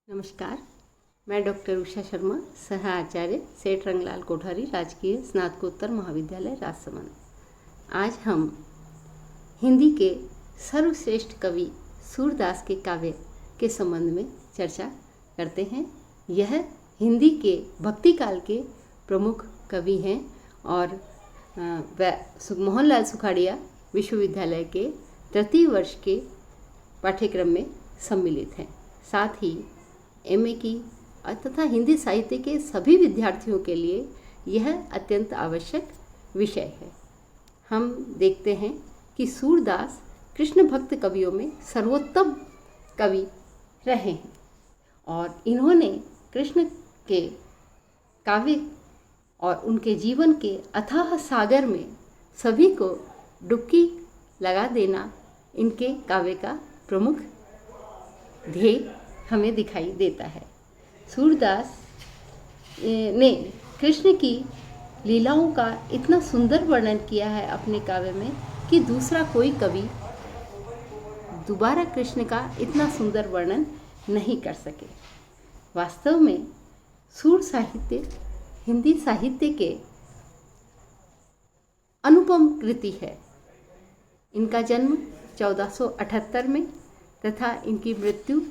नमस्कार, मैं डॉक्टर उषा शर्मा, सह आचार्य सेठ रंगलाल कोठारी राजकीय स्नातकोत्तर महाविद्यालय राजसमंद। आज हम हिंदी के सर्वश्रेष्ठ कवि सूरदास के काव्य के संबंध में चर्चा करते हैं। यह हिंदी के भक्ति काल के प्रमुख कवि हैं और मोहनलाल सुखाड़िया विश्वविद्यालय के तृतीय वर्ष के पाठ्यक्रम में सम्मिलित हैं। साथ ही एमए की तथा हिंदी साहित्य के सभी विद्यार्थियों के लिए यह अत्यंत आवश्यक विषय है। हम देखते हैं कि सूरदास कृष्ण भक्त कवियों में सर्वोत्तम कवि रहे हैं और इन्होंने कृष्ण के काव्य और उनके जीवन के अथाह सागर में सभी को डुबकी लगा देना इनके काव्य का प्रमुख ध्येय हमें दिखाई देता है। सूरदास ने कृष्ण की लीलाओं का इतना सुंदर वर्णन किया है अपने काव्य में कि दूसरा कोई कवि दोबारा कृष्ण का इतना सुंदर वर्णन नहीं कर सके। वास्तव में सूर साहित्य हिंदी साहित्य के अनुपम कृति है। इनका जन्म 1478 में तथा इनकी मृत्यु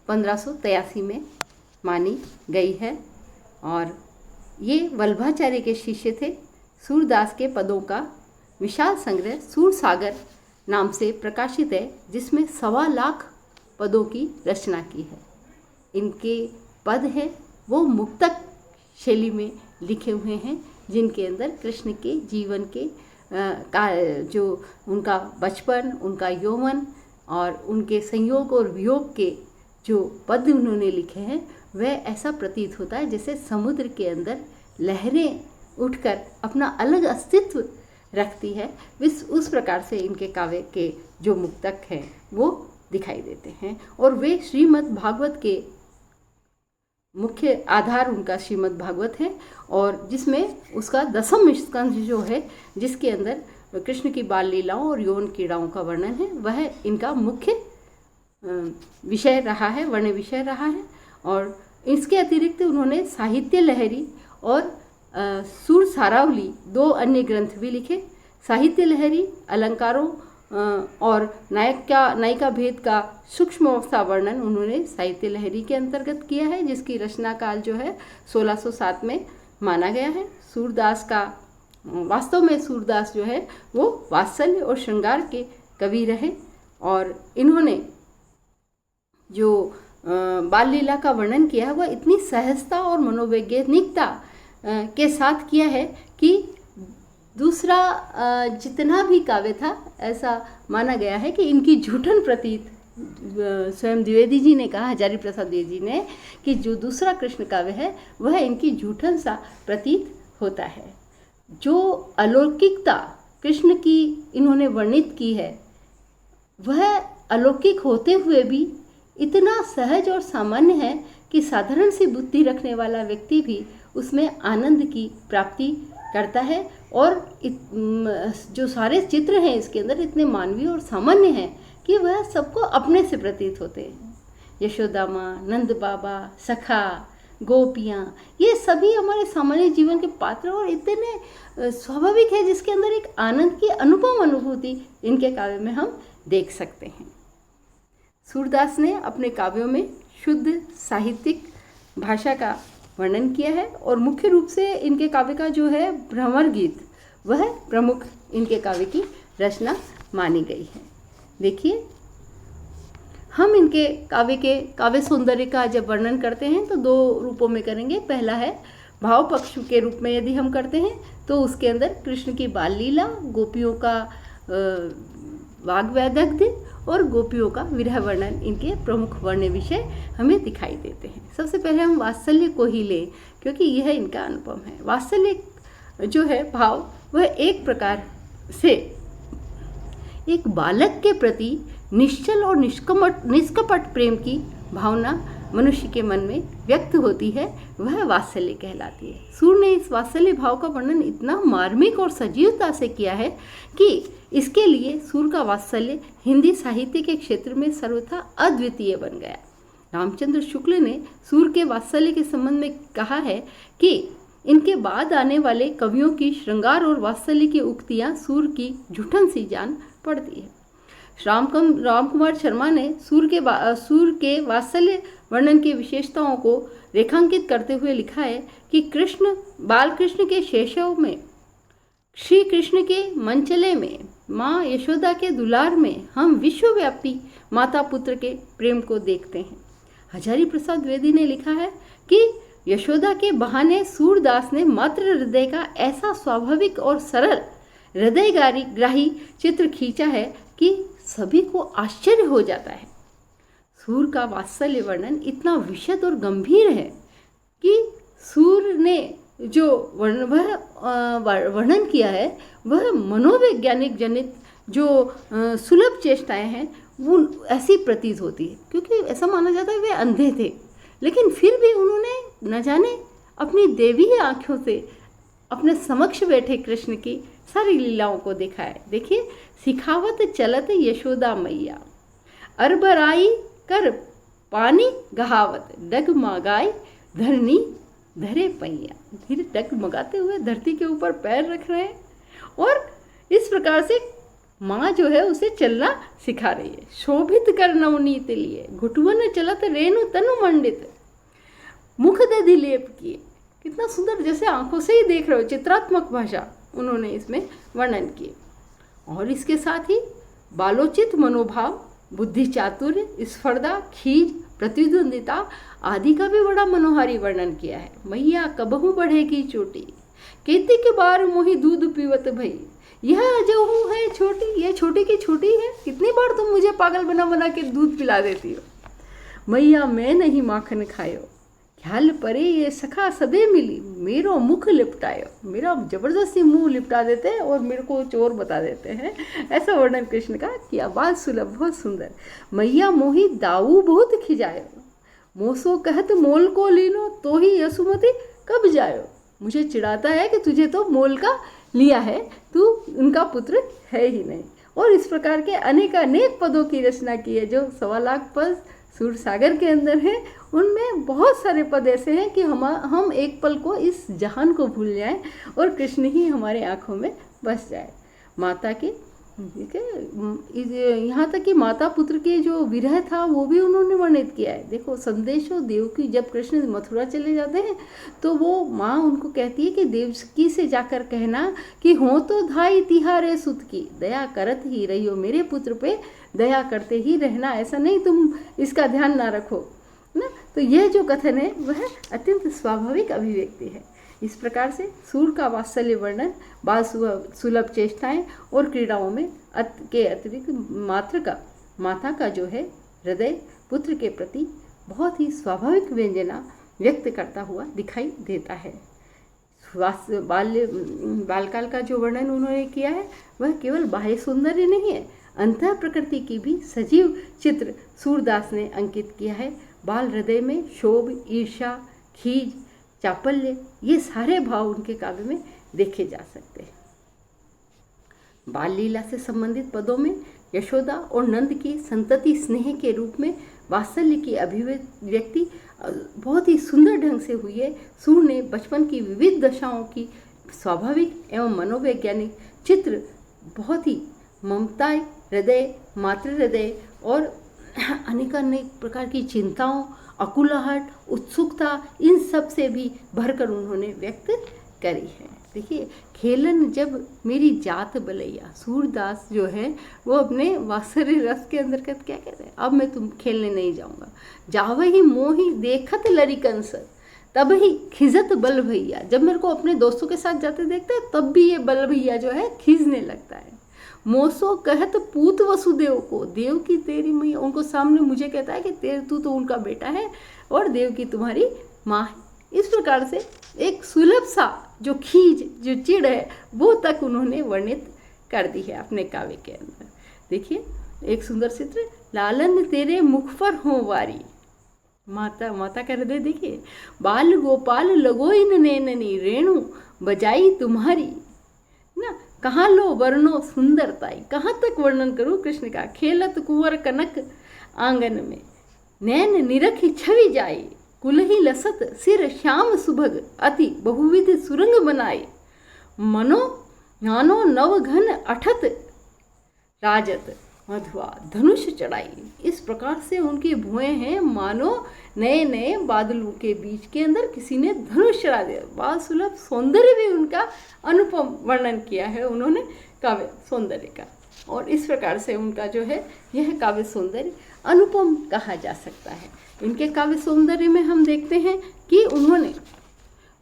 1583 में मानी गई है और ये वल्लभाचार्य के शिष्य थे। सूरदास के पदों का विशाल संग्रह सूरसागर नाम से प्रकाशित है, जिसमें 1.25 लाख पदों की रचना की है। इनके पद हैं वो मुक्तक शैली में लिखे हुए हैं, जिनके अंदर कृष्ण के जीवन के जो उनका बचपन, उनका यौवन और उनके संयोग और वियोग के जो पद उन्होंने लिखे हैं वह ऐसा प्रतीत होता है जैसे समुद्र के अंदर लहरें उठकर अपना अलग अस्तित्व रखती है। उस प्रकार से इनके काव्य के जो मुक्तक हैं वो दिखाई देते हैं और वे श्रीमद् भागवत के मुख्य आधार उनका श्रीमद् भागवत है और जिसमें उसका 10वां स्कंध जो है, जिसके अंदर कृष्ण की बाल लीलाओं और यौन क्रीड़ाओं का वर्णन है, वह इनका मुख्य विषय रहा है, वर्ण विषय रहा है। और इसके अतिरिक्त उन्होंने साहित्य लहरी और सूर सारावली 2 अन्य ग्रंथ भी लिखे। साहित्य लहरी अलंकारों और नायिका भेद का सूक्ष्म अवस्था वर्णन उन्होंने साहित्य लहरी के अंतर्गत किया है, जिसकी रचना काल जो है 1607 में माना गया है। सूरदास का वास्तव में सूरदास जो है वो वात्सल्य और श्रृंगार के कवि रहे और इन्होंने जो बाल लीला का वर्णन किया है वह इतनी सहजता और मनोवैज्ञानिकता के साथ किया है कि दूसरा जितना भी काव्य था ऐसा माना गया है कि इनकी झूठन प्रतीत, स्वयं द्विवेदी जी ने कहा, हजारी प्रसाद द्विवेदी जी ने, कि जो दूसरा कृष्ण काव्य है वह इनकी झूठन सा प्रतीत होता है। जो अलौकिकता कृष्ण की इन्होंने वर्णित की है वह अलौकिक होते हुए भी इतना सहज और सामान्य है कि साधारण सी बुद्धि रखने वाला व्यक्ति भी उसमें आनंद की प्राप्ति करता है। और जो सारे चित्र हैं इसके अंदर इतने मानवीय और सामान्य हैं कि वह सबको अपने से प्रतीत होते हैं। यशोदा माँ, नंद बाबा, सखा, गोपियाँ, ये सभी हमारे सामान्य जीवन के पात्र और इतने स्वाभाविक है, जिसके अंदर एक आनंद की अनुपम अनुभूति इनके काव्य में हम देख सकते हैं। सूरदास ने अपने काव्यों में शुद्ध साहित्यिक भाषा का वर्णन किया है और मुख्य रूप से इनके काव्य का जो है भ्रमर गीत वह प्रमुख इनके काव्य की रचना मानी गई है। देखिए, हम इनके काव्य सौंदर्य का जब वर्णन करते हैं तो 2 रूपों में करेंगे। पहला है भाव पक्ष के रूप में यदि हम करते हैं तो उसके अंदर कृष्ण की बाल लीला, गोपियों का वाग्वैदग्ध्य और गोपियों का विरह वर्णन इनके प्रमुख वर्ण विषय हमें दिखाई देते हैं। सबसे पहले हम वात्सल्य को ही लें क्योंकि यह इनका अनुपम है। वात्सल्य जो है भाव, वह एक प्रकार से एक बालक के प्रति निश्चल और निष्कपट प्रेम की भावना मनुष्य के मन में व्यक्त होती है, वह वात्सल्य कहलाती है। सूर ने इस वात्सल्य भाव का वर्णन इतना मार्मिक और सजीवता से किया है कि इसके लिए सूर का वात्सल्य हिंदी साहित्य के क्षेत्र में सर्वथा अद्वितीय बन गया। रामचंद्र शुक्ल ने सूर के वात्सल्य के संबंध में कहा है कि इनके बाद आने वाले कवियों की श्रृंगार और वात्सल्य की उक्तियां सूर की झूठन सी जान पड़ती है। राम कुमार शर्मा ने सूर के वात्सल्य वर्णन की विशेषताओं को रेखांकित करते हुए लिखा है कि बाल कृष्ण के शैशव में, श्री कृष्ण के मंचले में, माँ यशोदा के दुलार में हम विश्वव्यापी माता पुत्र के प्रेम को देखते हैं। हजारी प्रसाद द्विवेदी ने लिखा है कि यशोदा के बहाने सूरदास ने मातृ हृदय का ऐसा स्वाभाविक और सरल हृदयग्राही चित्र खींचा है कि सभी को आश्चर्य हो जाता है। सूर का वात्सल्य वर्णन इतना विशद और गंभीर है कि सूर ने जो वर्णन किया है वह मनोवैज्ञानिक जनित जो सुलभ चेष्टाएं हैं वो ऐसी प्रतीत होती है, क्योंकि ऐसा माना जाता है वे अंधे थे, लेकिन फिर भी उन्होंने न जाने अपनी देवी आँखों से अपने समक्ष बैठे कृष्ण की सारी लीलाओं को देखा है। देखिए, सिखावत चलत यशोदा मैया, अरबराई कर पानी गहावत, डगमगाई धरनी धरे पैया। धीरे डगमगाते हुए धरती के ऊपर पैर रख रहे हैं और इस प्रकार से माँ जो है उसे चलना सिखा रही है। शोभित कर नवनीत लिए, घुटवन चलत रेणु तनु मंडित, मुख दधि लेप किए। कितना सुंदर, जैसे आंखों से ही देख रहे हो, चित्रात्मक भाषा उन्होंने इसमें वर्णन किए। और इसके साथ ही बालोचित मनोभाव, बुद्धि चातुर्य, स्पर्धा, खीज, प्रतिद्वंदिता आदि का भी बड़ा मनोहारी वर्णन किया है। मैया कबहू बढ़ेगी चोटी, केती के बार मोही दूध पीवत भई, यह जो हूँ है छोटी, यह छोटी की छोटी है, कितनी बार तुम मुझे पागल बना बना के दूध पिला देती हो। मैया मैं नहीं माखन खायो, ख्याल परे ये सखा सदे मिली, मेरो मुख लिपटायो। मेरा जबरदस्ती मुंह लिपटा देते हैं और मेरे को चोर बता देते हैं, ऐसा वर्णन कृष्ण का किया। बाल सुलभ, बहुत सुंदर। मैया मोही दाऊ बहुत खिजायो, मोसो कहत मोल को लीनो, तो ही यसुमती कब जायो। मुझे चिढ़ाता है कि तुझे तो मोल का लिया है, तू उनका पुत्र है ही नहीं। और इस प्रकार के अनेक पदों की रचना की है, जो 1.25 लाख पद सूर सागर के अंदर है। उनमें बहुत सारे पद ऐसे हैं कि हम एक पल को इस जहान को भूल जाएं और कृष्ण ही हमारे आँखों में बस जाए। माता के यहाँ तक कि माता पुत्र के जो विरह था वो भी उन्होंने वर्णित किया है। देखो, संदेशो देवकी, जब कृष्ण मथुरा चले जाते हैं तो वो माँ उनको कहती है कि देवकी से जाकर कहना कि हो तो धाई तिहारे सुत की, दया करत ही रहियो, मेरे पुत्र पे दया करते ही रहना, ऐसा नहीं तुम इसका ध्यान ना रखो ना। तो यह जो कथन है वह अत्यंत स्वाभाविक अभिव्यक्ति है। इस प्रकार से सूर का वात्सल्य वर्णन, बाल सुलभ चेष्टाएं और क्रीड़ाओं में के अतिरिक्त माता का जो है हृदय पुत्र के प्रति बहुत ही स्वाभाविक व्यंजना व्यक्त करता हुआ दिखाई देता है। बालकाल का जो वर्णन उन्होंने किया है वह केवल बाह्य सौंदर्य नहीं है, अंतः प्रकृति की भी सजीव चित्र सूरदास ने अंकित किया है। बाल हृदय में शोभ, ईर्ष्या, खीज, चापल्य, ये सारे भाव उनके काव्य में देखे जा सकते हैं। बाल लीला से संबंधित पदों में यशोदा और नंद की संतति स्नेह के रूप में वात्सल्य की अभिव्यक्ति बहुत ही सुंदर ढंग से हुई है। सूर ने बचपन की विविध दशाओं की स्वाभाविक एवं मनोवैज्ञानिक चित्र बहुत ही ममता हृदय, मातृ हृदय और अनेक प्रकार की चिंताओं, अकुलाहट, उत्सुकता, इन सब से भी भरकर उन्होंने व्यक्त करी है। देखिए, खेलन जब मेरी जात बलैया, सूरदास जो है वो अपने वात्सल्य रस के अंदर क्या कहते हैं, अब मैं तुम खेलने नहीं जाऊंगा। जावे ही मोही देखत लरिकन सर, तब ही खिजत बल भैया। जब मेरे को अपने दोस्तों के साथ जाते देखते हैं तब भी ये बल भैया जो है खींचने लगता है। मोसो कहत पूत वसुदेव को, देव की तेरी मैया, उनको सामने मुझे कहता है कि तू तो उनका बेटा है और देव की तुम्हारी माँ है। इस प्रकार से एक सुलभ सा जो खीज, जो चिड़ है, वो तक उन्होंने वर्णित कर दी है अपने काव्य के अंदर। देखिए, एक सुंदर चित्र, लालन तेरे मुख पर हो वारी, माता का हृदय देखिए। बाल गोपाल लगो इन नैननी, रेणु बजाई तुम्हारी ना, कहाँ लो वर्णो सुंदरताई। कहाँ तक वर्णन करूँ कृष्ण का। खेलत कुंवर कनक आंगन में, नैन निरखी छवि जाए, कुलही लसत सिर श्याम सुभग, अति बहुविध सुरंग बनाए, मनो नानो नवघन अठत राजत मधुआ धनुष चढ़ाई। इस प्रकार से उनकी भुएं हैं मानो नए नए बादलों के बीच के अंदर किसी ने धनुष चढ़ा दिया। बाल सुलभ सौंदर्य भी उनका अनुपम वर्णन किया है उन्होंने काव्य सौंदर्य का, और इस प्रकार से उनका जो है यह काव्य सौंदर्य अनुपम कहा जा सकता है। इनके काव्य सौंदर्य में हम देखते हैं कि उन्होंने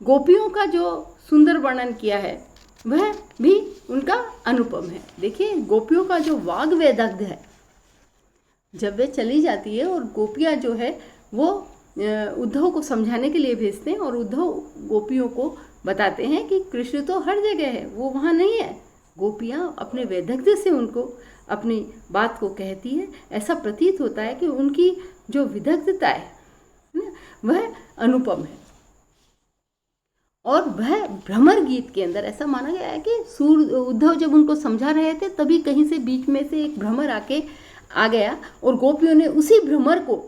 गोपियों का जो सुंदर वर्णन किया है वह भी उनका अनुपम है। देखिए, गोपियों का जो वाग वेदग्ध है, जब वे चली जाती है और गोपियाँ जो है वो उद्धव को समझाने के लिए भेजते हैं, और उद्धव गोपियों को बताते हैं कि कृष्ण तो हर जगह है, वो वहाँ नहीं है। गोपियाँ अपने वेदग्ध से उनको अपनी बात को कहती है। ऐसा प्रतीत होता है कि उनकी जो विदग्धता है वह अनुपम है। और वह भ्रमर गीत के अंदर ऐसा माना गया है कि उद्धव जब उनको समझा रहे थे तभी कहीं से बीच में से एक भ्रमर आके आ गया, और गोपियों ने उसी भ्रमर को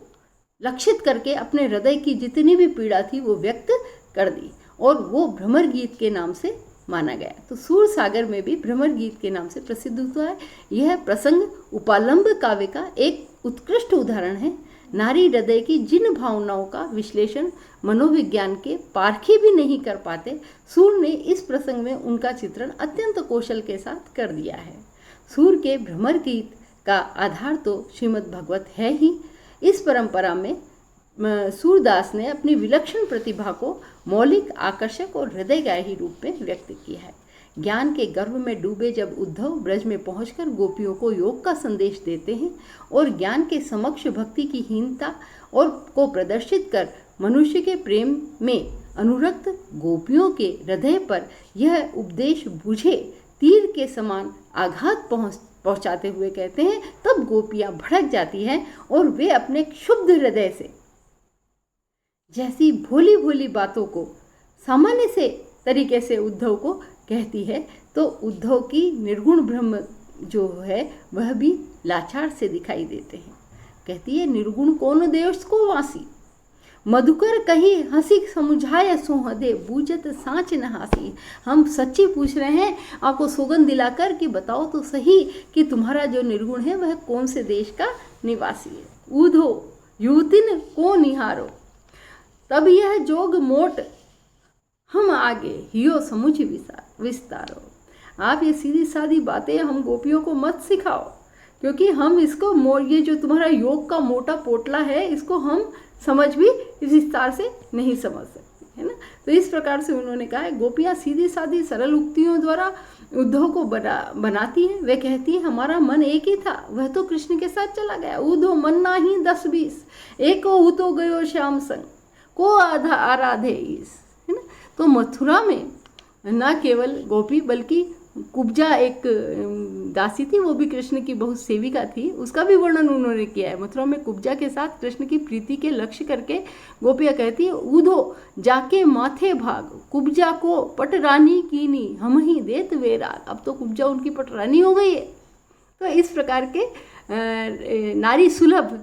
लक्षित करके अपने हृदय की जितनी भी पीड़ा थी वो व्यक्त कर दी, और वो भ्रमर गीत के नाम से माना गया। तो सूर सागर में भी भ्रमर गीत के नाम से प्रसिद्ध हुआ है। यह प्रसंग उपालंब काव्य का एक उत्कृष्ट उदाहरण है। नारी हृदय की जिन भावनाओं का विश्लेषण मनोविज्ञान के पारखी भी नहीं कर पाते, सूर ने इस प्रसंग में उनका चित्रण अत्यंत कौशल के साथ कर दिया है। सूर के भ्रमर गीत का आधार तो श्रीमद् भागवत है ही। इस परंपरा में सूरदास ने अपनी विलक्षण प्रतिभा को मौलिक, आकर्षक और हृदयग्राही रूप में व्यक्त किया है। ज्ञान के गर्भ में डूबे जब उद्धव ब्रज में पहुंचकर गोपियों को योग का संदेश देते हैं और ज्ञान के समक्ष भक्ति की हीनता और को प्रदर्शित कर मनुष्य के प्रेम में अनुरक्त गोपियों के हृदय पर यह उपदेश बुझे तीर के समान आघात पहुंचाते हुए कहते हैं, तब गोपियां भड़क जाती हैं और वे अपने क्षुब्ध हृदय से जैसी भोली भोली बातों को सामान्य से तरीके से उद्धव को कहती है, तो उद्धव की निर्गुण ब्रह्म जो है वह भी लाचार से दिखाई देते हैं। कहती है, निर्गुण कौन देश को वासी, मधुकर कही हंसी समुझाए सोहदे, बूझत सांच न हासी। हम सच्ची पूछ रहे हैं आपको सौगंध दिलाकर कि बताओ तो सही कि तुम्हारा जो निर्गुण है वह कौन से देश का निवासी है। ऊधो युवतिन को निहारो, तब यह जोग मोट हम आगे हियो समुझ विस्तारो। आप ये सीधी सादी बातें हम गोपियों को मत सिखाओ, क्योंकि हम इसको ये जो तुम्हारा योग का मोटा पोटला है इसको हम समझ भी इस विस्तार से नहीं समझ सकते, है ना। तो इस प्रकार से उन्होंने कहा है, गोपियाँ सीधी सादी सरल उक्तियों द्वारा उद्धव को बनाती हैं। वे कहती है, हमारा मन एक ही था, वह तो कृष्ण के साथ चला गया। ऊधो मन ना ही 10-20, एको ऊतो गयो श्याम संग, को आराधे ईस, है ना। तो मथुरा में न केवल गोपी बल्कि कुब्जा एक दासी थी, वो भी कृष्ण की बहुत सेविका थी, उसका भी वर्णन उन्होंने किया है। मथुरा में कुब्जा के साथ कृष्ण की प्रीति के लक्ष्य करके गोपियाँ कहती है, ऊधो जाके माथे भाग, कुब्जा को पटरानी कीनी, हम ही देत वेराग। अब तो कुब्जा उनकी पटरानी हो गई है। तो इस प्रकार के नारी सुलभ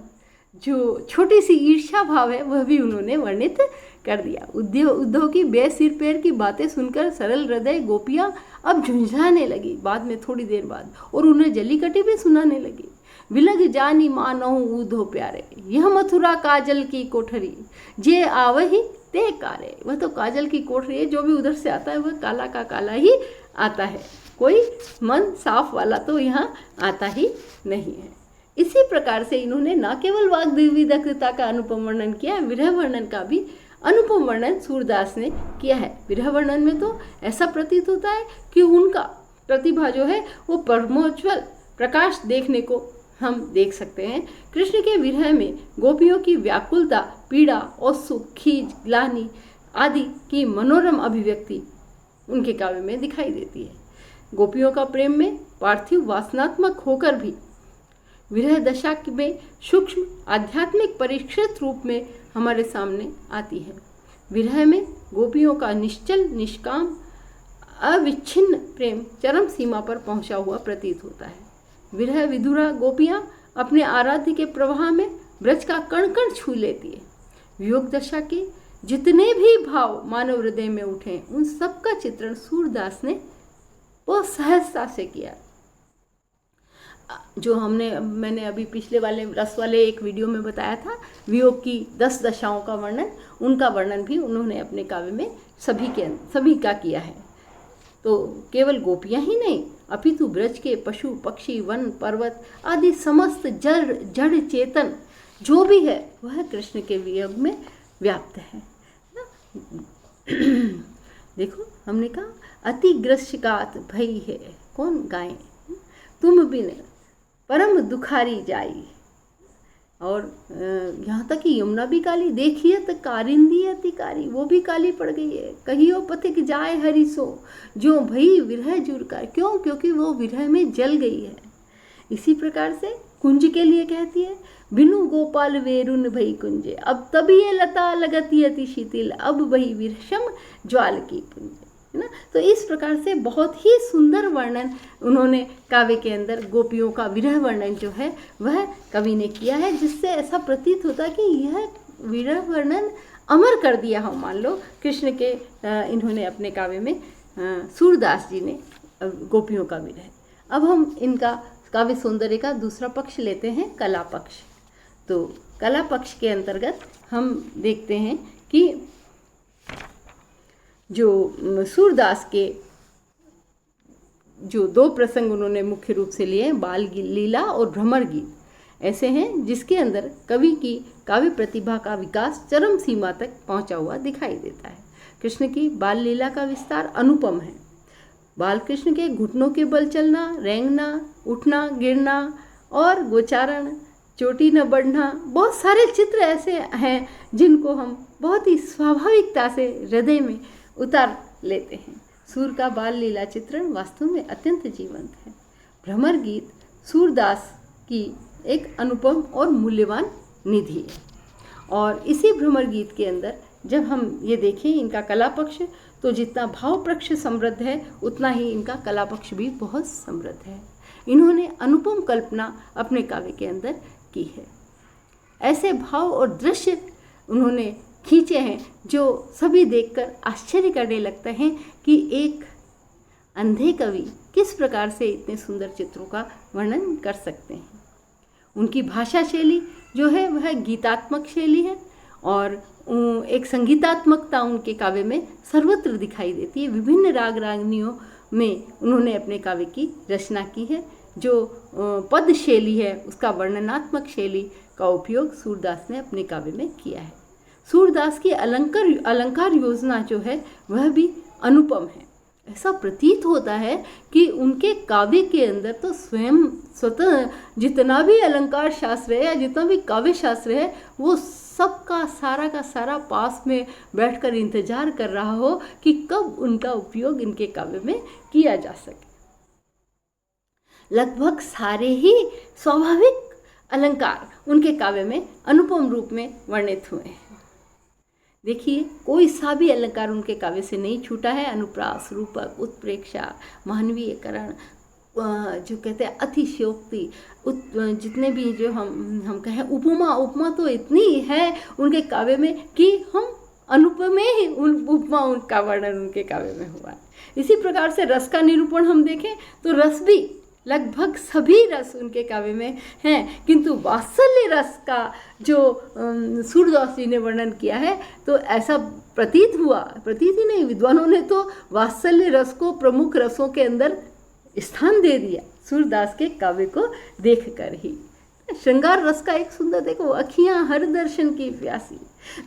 जो छोटी सी ईर्ष्या भाव है वह भी उन्होंने वर्णित कर दिया। उद्धव की बेसिर पैर की बातें सुनकर सरल हृदय गोपियाँ अब झुंझलाने लगी बाद में, थोड़ी देर बाद, और उन्हें जलीकटी भी सुनाने लगी। विलग जानी मानहु ऊधो प्यारे, यह मथुरा काजल की कोठरी, जे आवही ते कारे। वह तो काजल की कोठरी है, जो भी उधर से आता है वह काला का काला ही आता है, कोई मन साफ वाला तो यहाँ आता ही नहीं है। इसी प्रकार से इन्होंने न केवल वाग विदग्धता का अनुपम वर्णन किया, विरह वर्णन का भी अनुपम वर्णन सूरदास ने किया है। विरह वर्णन में तो ऐसा प्रतीत होता है कि उनका प्रतिभा जो है वो परमोज्वल प्रकाश देखने को हम देख सकते हैं। कृष्ण के विरह में गोपियों की व्याकुलता, पीड़ा और सुख, खीज, ग्लानि आदि की मनोरम अभिव्यक्ति उनके काव्य में दिखाई देती है। गोपियों का प्रेम में पार्थिव वासनात्मक होकर भी विरह दशा में सूक्ष्म आध्यात्मिक परिष्कृत रूप में हमारे सामने आती है। विरह में गोपियों का निश्चल, निष्काम, अविच्छिन्न प्रेम चरम सीमा पर पहुंचा हुआ प्रतीत होता है। विरह विधुरा गोपियां अपने आराध्य के प्रवाह में ब्रज का कण कण छू लेती है। वियोग दशा के जितने भी भाव मानव हृदय में उठे उन सब का चित्रण सूरदास ने बहुत सहजता से किया। जो मैंने अभी पिछले वाले रस वाले एक वीडियो में बताया था, वियोग की 10 दशाओं का वर्णन, उनका वर्णन भी उन्होंने अपने काव्य में सभी का किया है। तो केवल गोपियां ही नहीं, अपितु ब्रज के पशु पक्षी वन पर्वत आदि समस्त जड़ चेतन जो भी है वह कृष्ण के वियोग में व्याप्त है ना। देखो हमने कहा अति ग्रस्य गात भई है, कौन गाए, तुम बिन परम दुखारी जाई। और यहाँ तक कि यमुना भी काली, देखिए तो कारिंदी अति कारी, वो भी काली पड़ गई है। कहियो पथिक जाए हरिसो जो भई विरह जुरकार, क्यों? क्योंकि वो विरह में जल गई है। इसी प्रकार से कुंज के लिए कहती है बिनु गोपाल वेरुन भई कुंजे, अब तब ये लता लगती अति शीतिल, अब वही विरशम ज्वाल की पुंज, है ना। तो इस प्रकार से बहुत ही सुंदर वर्णन उन्होंने काव्य के अंदर गोपियों का विरह वर्णन जो है वह कवि ने किया है, जिससे ऐसा प्रतीत होता कि यह विरह वर्णन अमर कर दिया हो, मान लो कृष्ण के इन्होंने अपने काव्य में, सूरदास जी ने गोपियों का विरह। अब हम इनका काव्य सौंदर्य का दूसरा पक्ष लेते हैं, कला पक्ष। तो कला पक्ष के अंतर्गत हम देखते हैं कि जो सूरदास के जो 2 प्रसंग उन्होंने मुख्य रूप से लिए, बाल लीला और भ्रमर गीत, ऐसे हैं जिसके अंदर कवि की काव्य प्रतिभा का विकास चरम सीमा तक पहुंचा हुआ दिखाई देता है। कृष्ण की बाल लीला का विस्तार अनुपम है। बाल कृष्ण के घुटनों के बल चलना, रेंगना, उठना गिरना और गोचारण, चोटी न बढ़ना, बहुत सारे चित्र ऐसे हैं जिनको हम बहुत ही स्वाभाविकता से हृदय में उतार लेते हैं। सूर का बाल लीला चित्रण वास्तव में अत्यंत जीवंत है। भ्रमर गीत सूरदास की एक अनुपम और मूल्यवान निधि है। और इसी भ्रमर गीत के अंदर जब हम ये देखें इनका कला पक्ष, तो जितना भाव पक्ष समृद्ध है उतना ही इनका कला पक्ष भी बहुत समृद्ध है। इन्होंने अनुपम कल्पना अपने काव्य के अंदर की है। ऐसे भाव और दृश्य उन्होंने खींचे हैं जो सभी देखकर आश्चर्य करने लगते हैं कि एक अंधे कवि किस प्रकार से इतने सुंदर चित्रों का वर्णन कर सकते हैं। उनकी भाषा शैली जो है वह गीतात्मक शैली है और एक संगीतात्मकता उनके काव्य में सर्वत्र दिखाई देती है। विभिन्न राग रागनियों में उन्होंने अपने काव्य की रचना की है। जो पद शैली है उसका वर्णनात्मक शैली का उपयोग सूरदास ने अपने काव्य में किया है। सूरदास की अलंकार योजना जो है वह भी अनुपम है। ऐसा प्रतीत होता है कि उनके काव्य के अंदर तो स्वतः जितना भी अलंकार शास्त्र है या जितना भी काव्य शास्त्र है वो सबका सारा का सारा पास में बैठकर इंतजार कर रहा हो कि कब उनका उपयोग इनके काव्य में किया जा सके। लगभग सारे ही स्वाभाविक अलंकार उनके काव्य में अनुपम रूप में वर्णित हुए हैं। देखिए कोई सा भी अलंकार उनके काव्य से नहीं छूटा है। अनुप्रास, रूपक, उत्प्रेक्षा, मानवीयकरण, जो कहते हैं अतिशयोक्ति, जितने भी जो हम कहें उपमा तो इतनी है उनके काव्य में कि हम अनुपम ही उपमा उनका वर्णन उनके काव्य में हुआ है। इसी प्रकार से रस का निरूपण हम देखें तो रस भी लगभग सभी रस उनके काव्य में हैं, किंतु वात्सल्य रस का जो सूरदास जी ने वर्णन किया है तो ऐसा प्रतीत ही नहीं, विद्वानों ने तो वात्सल्य रस को प्रमुख रसों के अंदर स्थान दे दिया सूरदास के काव्य को देखकर ही। श्रृंगार रस का एक सुंदर, देखो अखियां हर दर्शन की प्यासी,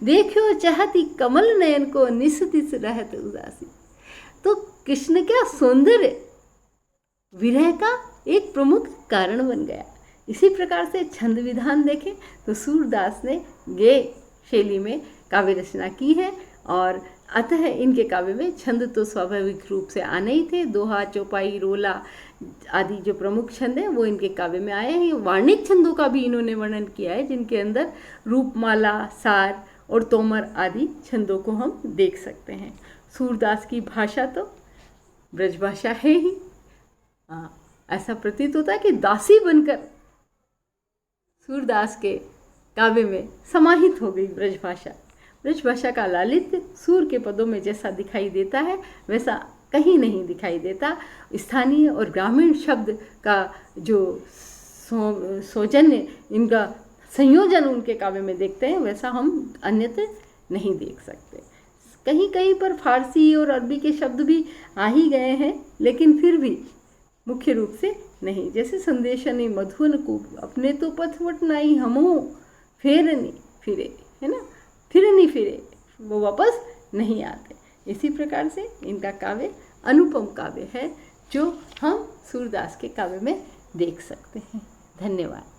देखो चाहती कमल नयन को निस्तिस रहत उदासी। तो कृष्ण का सौंदर्य विरह का एक प्रमुख कारण बन गया। इसी प्रकार से छंद विधान देखें तो सूरदास ने गेय शैली में काव्य रचना की है और अतः इनके काव्य में छंद तो स्वाभाविक रूप से आने ही थे। दोहा, चौपाई, रोला आदि जो प्रमुख छंद हैं वो इनके काव्य में आए हैं। वार्णिक छंदों का भी इन्होंने वर्णन किया है जिनके अंदर रूपमाला, सार और तोमर आदि छंदों को हम देख सकते हैं। सूरदास की भाषा तो ब्रजभाषा है ही। ऐसा प्रतीत होता है कि दासी बनकर सूरदास के काव्य में समाहित हो गई ब्रजभाषा। ब्रजभाषा का लालित्य सूर के पदों में जैसा दिखाई देता है वैसा कहीं नहीं दिखाई देता। स्थानीय और ग्रामीण शब्द का जो सौजन्य, इनका संयोजन उनके काव्य में देखते हैं वैसा हम अन्यत्र नहीं देख सकते। कहीं कहीं पर फारसी और अरबी के शब्द भी आ ही गए हैं, लेकिन फिर भी मुख्य रूप से नहीं। जैसे संदेशनी मधुवन को अपने तो पथवट नाई हमो फेरनी फिरे, है ना, फिरनी फिरे, वो वापस नहीं आते। इसी प्रकार से इनका काव्य अनुपम काव्य है जो हम सूरदास के काव्य में देख सकते हैं। धन्यवाद।